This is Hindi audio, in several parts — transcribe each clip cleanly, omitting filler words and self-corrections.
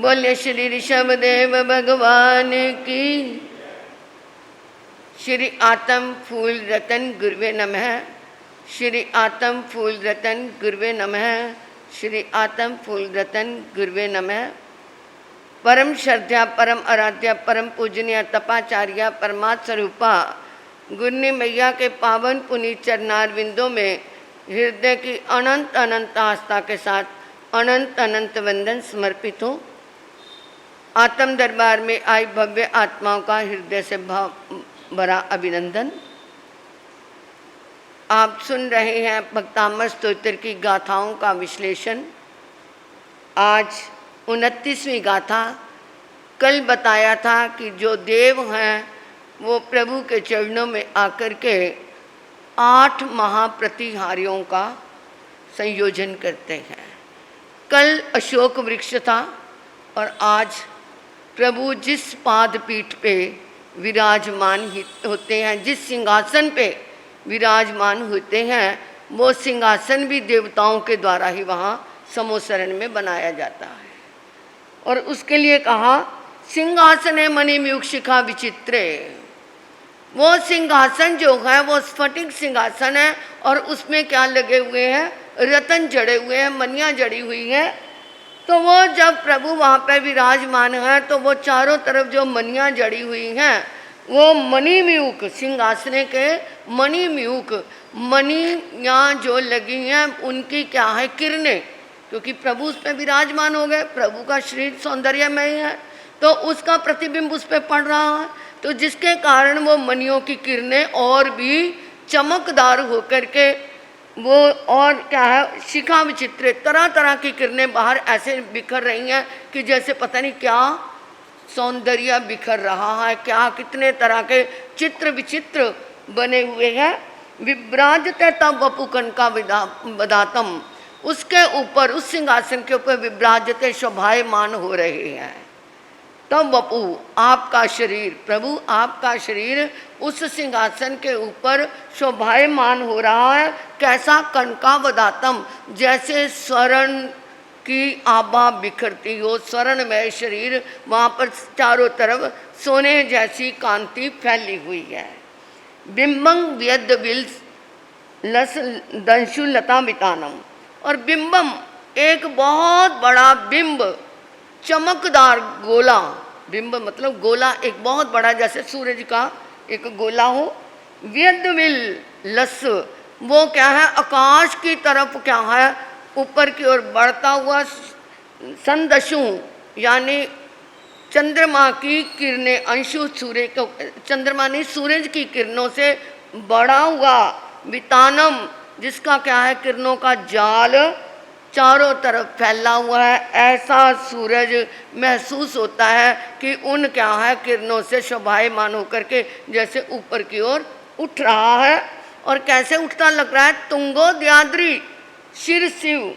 बोले श्री ऋषभदेव भगवान की। श्री आत्म फूल रतन गुरुवे नमः। श्री आत्म फूल रतन गुरुवे नमः। श्री आत्म फूल रतन गुरुवे नमः। परम श्रद्धा परम आराध्या परम पूजनीय तपाचार्य परमात्म स्वरूपा गुरनी मैया के पावन पुनीत चरणारविंदों में हृदय की अनंत अनंत आस्था के साथ अनंत अनंत वंदन समर्पित हूँ। आत्म दरबार में आई भव्य आत्माओं का हृदय से भरा अभिनंदन। आप सुन रहे हैं भक्तामृत स्तोत्र की गाथाओं का विश्लेषण। आज 29वीं गाथा। कल बताया था कि जो देव हैं वो प्रभु के चरणों में आकर के 8 महाप्रतिहारियों का संयोजन करते हैं। कल अशोक वृक्ष था और आज प्रभु जिस पाद पीठ पे विराजमान होते हैं, जिस सिंहासन पे विराजमान होते हैं, वो सिंहासन भी देवताओं के द्वारा ही वहाँ समोसरण में बनाया जाता है। और उसके लिए कहा सिंहासन है मणिमयुक्त शिखा विचित्रे। वो सिंहासन जो है वो स्फटिक सिंहासन है और उसमें क्या लगे हुए हैं, रतन जड़े हुए हैं, मनियाँ जड़ी हुई हैं। तो वो जब प्रभु वहाँ पर विराजमान है तो वो चारों तरफ जो मनियाँ जड़ी हुई हैं वो मणिमयुक्त सिंहासन के मणिमयुक्त मणियाँ जो लगी हैं उनकी क्या है, किरणें, क्योंकि प्रभु उस पर विराजमान हो गए। प्रभु का शरीर सौंदर्यमय है तो उसका प्रतिबिंब उस पर पड़ रहा है, तो जिसके कारण वो मणियों की किरणें और भी चमकदार होकर के वो और क्या है, शिखा विचित्र तरह तरह की किरणें बाहर ऐसे बिखर रही हैं कि जैसे पता नहीं क्या सौंदर्य बिखर रहा है, क्या कितने तरह के चित्र विचित्र बने हुए हैं। विभ्राजते तब वपुकन का विदातम, उसके ऊपर उस सिंहासन के ऊपर विभ्राजते शोभायमान हो रहे हैं। तब वपु आपका शरीर, प्रभु आपका शरीर उस सिंहासन के ऊपर शोभायमान हो रहा है। कैसा, कनकावदातम, जैसे स्वर्ण की आभा बिखरती हो, स्वर्णमय शरीर, वहाँ पर चारों तरफ सोने जैसी कांति फैली हुई है। बिंबं व्यद विल्स लस दंशु लता वितानम, और बिंबम एक बहुत बड़ा बिंब, चमकदार गोला, बिंब मतलब गोला एक बहुत बड़ा, जैसे सूरज का एक गोला हो। व्यदविल लस, वो क्या है, आकाश की तरफ क्या है, ऊपर की ओर बढ़ता हुआ। संदशु यानी चंद्रमा की किरणें, अंशु सूर्य को, चंद्रमा ने सूरज की किरणों से बड़ा हुआ। वितानम, जिसका क्या है, किरणों का जाल चारों तरफ फैला हुआ है। ऐसा सूरज महसूस होता है कि उन क्या है, किरणों से शोभायमान होकर के जैसे ऊपर की ओर उठ रहा है। और कैसे उठता लग रहा है, तुंगो द्याद्री शिर शिव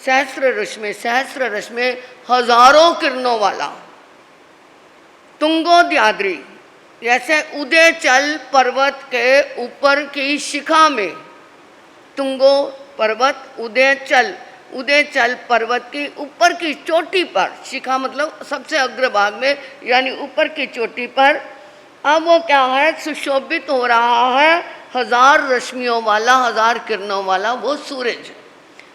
सहस्र रश्मि, सहस्र रश्मि हजारों किरणों वाला। तुंगो द्याद्री, जैसे उदयचल पर्वत के ऊपर की शिखा में, तुंगो पर्वत उदयचल, उदयचल पर्वत की ऊपर की चोटी पर, शिखा मतलब सबसे अग्रभाग में यानी ऊपर की चोटी पर, अब वो क्या है, सुशोभित हो रहा है 1000 रश्मियों वाला, 1000 किरणों वाला वो सूरज।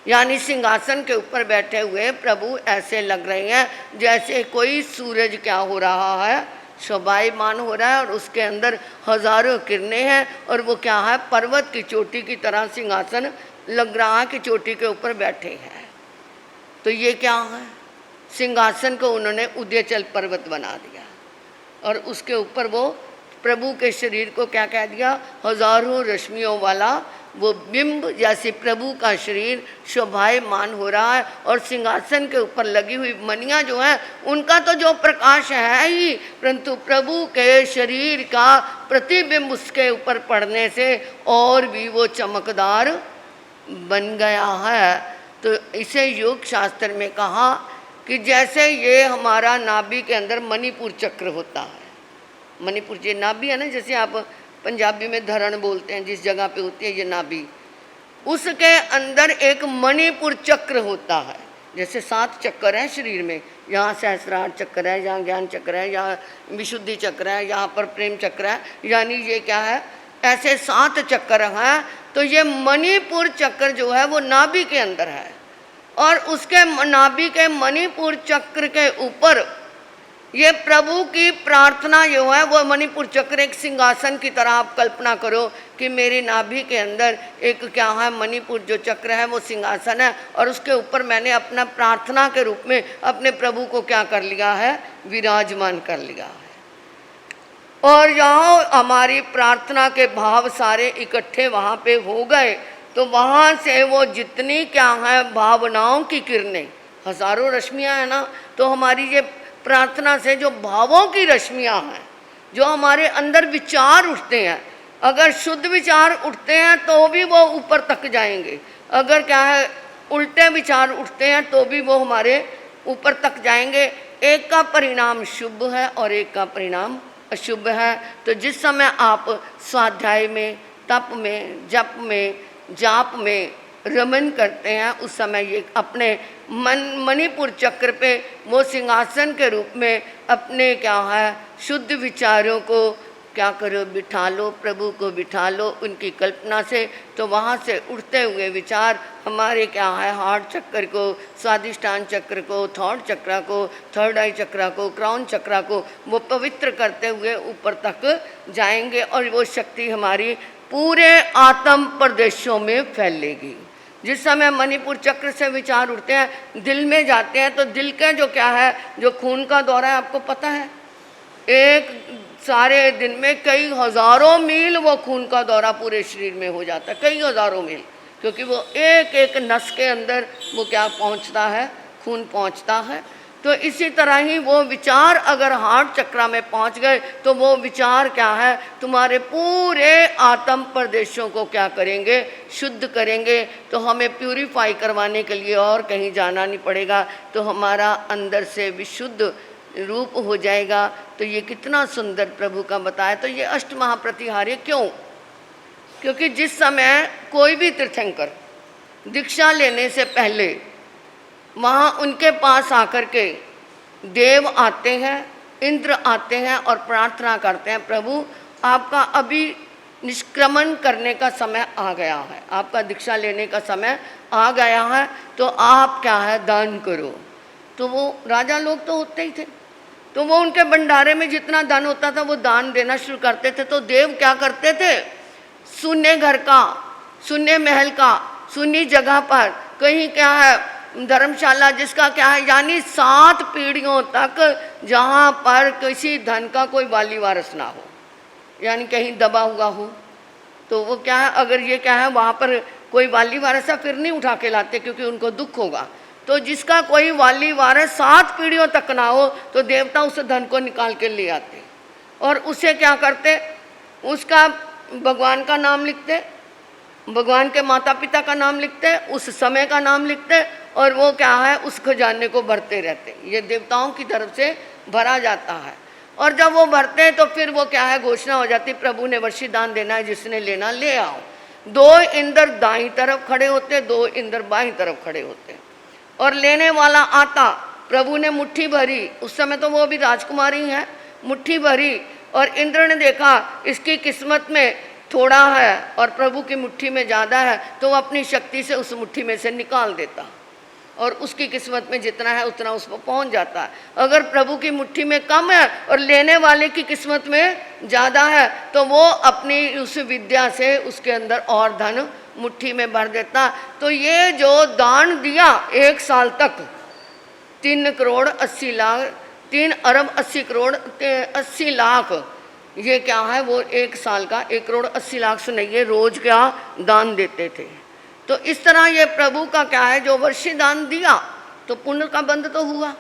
यानी सिंहासन के ऊपर बैठे हुए प्रभु ऐसे लग रहे हैं जैसे कोई सूरज क्या हो रहा है, शोभायमान हो रहा है और उसके अंदर हजारों किरणें हैं। और वो क्या है, पर्वत की चोटी की तरह सिंहासन लग रहा है कि चोटी के ऊपर बैठे हैं। तो ये क्या है, सिंहासन को उन्होंने उदयचल पर्वत बना दिया और उसके ऊपर वो प्रभु के शरीर को क्या कह दिया, हजारों रश्मियों वाला वो बिंब, जैसे प्रभु का शरीर शोभायमान हो रहा है। और सिंहासन के ऊपर लगी हुई मणियाँ जो हैं उनका तो जो प्रकाश है ही, परंतु प्रभु के शरीर का प्रतिबिंब उसके ऊपर पड़ने से और भी वो चमकदार बन गया है। तो इसे योग शास्त्र में कहा कि जैसे ये हमारा नाभि के अंदर मणिपुर चक्र होता है, मणिपुर ये नाभि है ना, जैसे आप पंजाबी में धरण बोलते हैं, जिस जगह पे होती है ये नाभि, उसके अंदर एक मणिपुर चक्र होता है। जैसे 7 चक्कर हैं शरीर में, यहाँ सहस्रार चक्र है, यहाँ ज्ञान चक्र है, यहाँ विशुद्धि चक्र है, यहाँ पर प्रेम चक्र है, यानी ये क्या है, ऐसे 7 चक्र हैं। तो ये मणिपुर चक्र जो है वो नाभि के अंदर है, और उसके नाभि के मणिपुर चक्र के ऊपर ये प्रभु की प्रार्थना जो है वो मणिपुर चक्र एक सिंहासन की तरह आप कल्पना करो कि मेरी नाभि के अंदर एक क्या है, मणिपुर जो चक्र है वो सिंहासन है, और उसके ऊपर मैंने अपना प्रार्थना के रूप में अपने प्रभु को क्या कर लिया है, विराजमान कर लिया है। और यहाँ हमारी प्रार्थना के भाव सारे इकट्ठे वहाँ पे हो गए, तो वहाँ से वो जितनी क्या है भावनाओं की किरणें, हजारों रश्मियाँ हैं ना, तो हमारी ये प्रार्थना से जो भावों की रश्मियाँ हैं, जो हमारे अंदर विचार उठते हैं, अगर शुद्ध विचार उठते हैं तो भी वो ऊपर तक जाएंगे, अगर क्या है उल्टे विचार उठते हैं तो भी वो हमारे ऊपर तक जाएंगे। एक का परिणाम शुभ है और एक का परिणाम अशुभ है। तो जिस समय आप स्वाध्याय में, तप में, जप में, जाप में रमन करते हैं, उस समय ये अपने मणिपुर चक्र पे वो सिंहासन के रूप में अपने क्या है शुद्ध विचारों को क्या करो, बिठा लो, प्रभु को बिठा लो उनकी कल्पना से। तो वहाँ से उठते हुए विचार हमारे क्या है हार्ट चक्र को, स्वादिष्टान चक्र को, थॉट चक्र को, थर्ड आई चक्र को, क्राउन चक्र को वो पवित्र करते हुए ऊपर तक जाएंगे, और वो शक्ति हमारी पूरे आत्म प्रदेशों में फैलेगी। जिस समय मणिपुर चक्र से विचार उठते हैं, दिल में जाते हैं, तो दिल का जो क्या है, जो खून का दौरा है, आपको पता है, एक सारे दिन में कई हजारों मील वो खून का दौरा पूरे शरीर में हो जाता है, कई हजारों मील, क्योंकि वो एक एक नस के अंदर वो क्या पहुंचता है, खून पहुंचता है। तो इसी तरह ही वो विचार अगर हार्ट चक्र में पहुंच गए तो वो विचार क्या है, तुम्हारे पूरे आत्म प्रदेशों को क्या करेंगे, शुद्ध करेंगे। तो हमें प्यूरिफाई करवाने के लिए और कहीं जाना नहीं पड़ेगा, तो हमारा अंदर से विशुद्ध रूप हो जाएगा। तो ये कितना सुंदर प्रभु का बताया। तो ये अष्ट महाप्रतिहार्य क्यों? क्योंकि जिस समय कोई भी तीर्थंकर दीक्षा लेने से पहले वहाँ उनके पास आकर के देव आते हैं, इंद्र आते हैं और प्रार्थना करते हैं, प्रभु आपका अभी निष्क्रमण करने का समय आ गया है, आपका दीक्षा लेने का समय आ गया है, तो आप क्या है दान करो। तो वो राजा लोग तो होते ही थे, तो वो उनके भंडारे में जितना दान होता था वो दान देना शुरू करते थे। तो देव क्या करते थे, शून्य घर का, शून्य महल का, शून्य जगह पर कहीं क्या है धर्मशाला जिसका क्या है, यानी 7 पीढ़ियों तक जहाँ पर किसी धन का कोई वाली वारस ना हो, यानी कहीं दबा हुआ हो, तो वो क्या है, अगर ये क्या है वहाँ पर कोई वाली वारस है फिर नहीं उठा के लाते क्योंकि उनको दुख होगा। तो जिसका कोई वाली वारस 7 पीढ़ियों तक ना हो तो देवता उस धन को निकाल के ले आते और उसे क्या करते, उसका भगवान का नाम लिखते, भगवान के माता पिता का नाम लिखते, उस समय का नाम लिखते, और वो क्या है उस खजाने को भरते रहते। ये देवताओं की तरफ से भरा जाता है। और जब वो भरते हैं तो फिर वो क्या है घोषणा हो जाती, प्रभु ने वर्षी दान देना है, जिसने लेना ले आओ। 2 इंद्र दाईं तरफ खड़े होते, 2 इंद्र बाईं तरफ खड़े होते, और लेने वाला आता, प्रभु ने मुट्ठी भरी, उस समय तो वो भी राजकुमारी हैं, मुट्ठी भरी, और इंद्र ने देखा इसकी किस्मत में थोड़ा है और प्रभु की मुट्ठी में ज़्यादा है, तो वो अपनी शक्ति से उस मुट्ठी में से निकाल देता और उसकी किस्मत में जितना है उतना उस पर पहुँच जाता है। अगर प्रभु की मुट्ठी में कम है और लेने वाले की किस्मत में ज़्यादा है तो वो अपनी उस विद्या से उसके अंदर और धन मुट्ठी में भर देता। तो ये जो दान दिया 1 साल तक 3 करोड़ 80 लाख 3 अरब 80 करोड़ 80 लाख, ये क्या है वो 1 साल का 1 करोड़ 80 लाख सुनिए रोज क्या दान देते थे। तो इस तरह ये प्रभु का क्या है, जो वर्षी दान दिया तो पुण्य का बंध तो हुआ,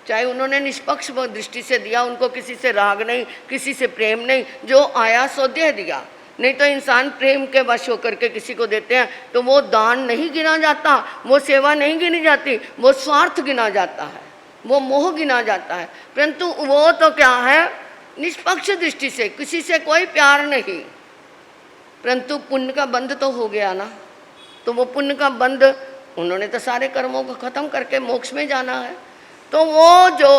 चाहे उन्होंने निष्पक्ष दृष्टि से दिया, उनको किसी से राग नहीं, किसी से प्रेम नहीं, जो आया सो दे दिया। नहीं तो इंसान प्रेम के वश होकर के किसी को देते हैं तो वो दान नहीं गिना जाता, वो सेवा नहीं गिनी जाती, वो स्वार्थ गिना जाता है, वो मोह गिना जाता है। परंतु वो तो क्या है निष्पक्ष दृष्टि से, किसी से कोई प्यार नहीं, परंतु पुण्य का बंध तो हो गया ना। तो वो पुण्य का बंध उन्होंने तो सारे कर्मों को खत्म करके मोक्ष में जाना है। तो वो जो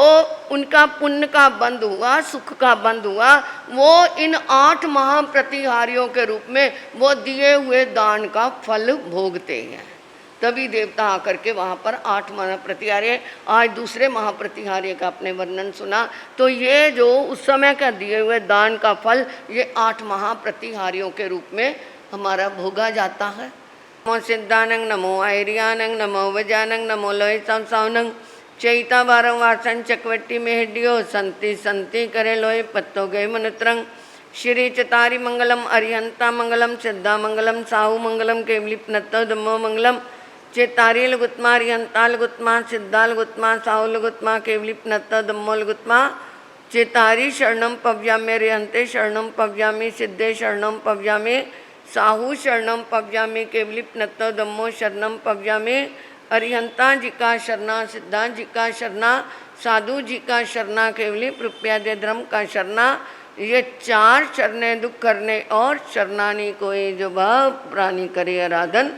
उनका पुण्य का बंद हुआ, सुख का बंद हुआ, वो इन 8 महाप्रतिहारियों के रूप में वो दिए हुए दान का फल भोगते हैं। तभी देवता आकर के वहाँ पर 8 महाप्रतिहार्य, आज दूसरे महाप्रतिहार्य का आपने वर्णन सुना। तो ये जो उस समय का दिए हुए दान का फल, ये 8 महाप्रतिहारियों के रूप में हमारा भोगा जाता है। नमो सिद्धानंग, नमो आयरियानंग, नमो वजानंग, नमो लोय सावनंग, चैता बारं वासन चकवट्टी मेहडियो, संति संति करे लोय पत्तो गए मनुत्रंग, श्री चतारी मंगलम, अरिहंता मंगलम, सिद्धा मंगलम, साहू मंगलम, केवलिप नत्तो धम्मो मंगलम, चेतारी लघुत्मा, अरिहंता लघुत्मा, सिद्धा लघुत्मा, साहू लघुत्मा, केवलिप नत्तो धम्मो लघुत्मा, चेतारी शरणम पव्यामि, अरिहंते शरणम पव्यामि, सिद्धे शरणम पव्यामि, साहू शरणम पव्यामि, केवलिप नत्तो धम्मो शरणम पव्यामि, अरिहंता जी का शरणा, सिद्धा जी का शरणा, साधु जी का शरणा, केवली प्रप्यादे धर्म का शरणा। ये 4 शरणें दुख करने और शरणानी कोई जो भाव प्राणी करे आराधन।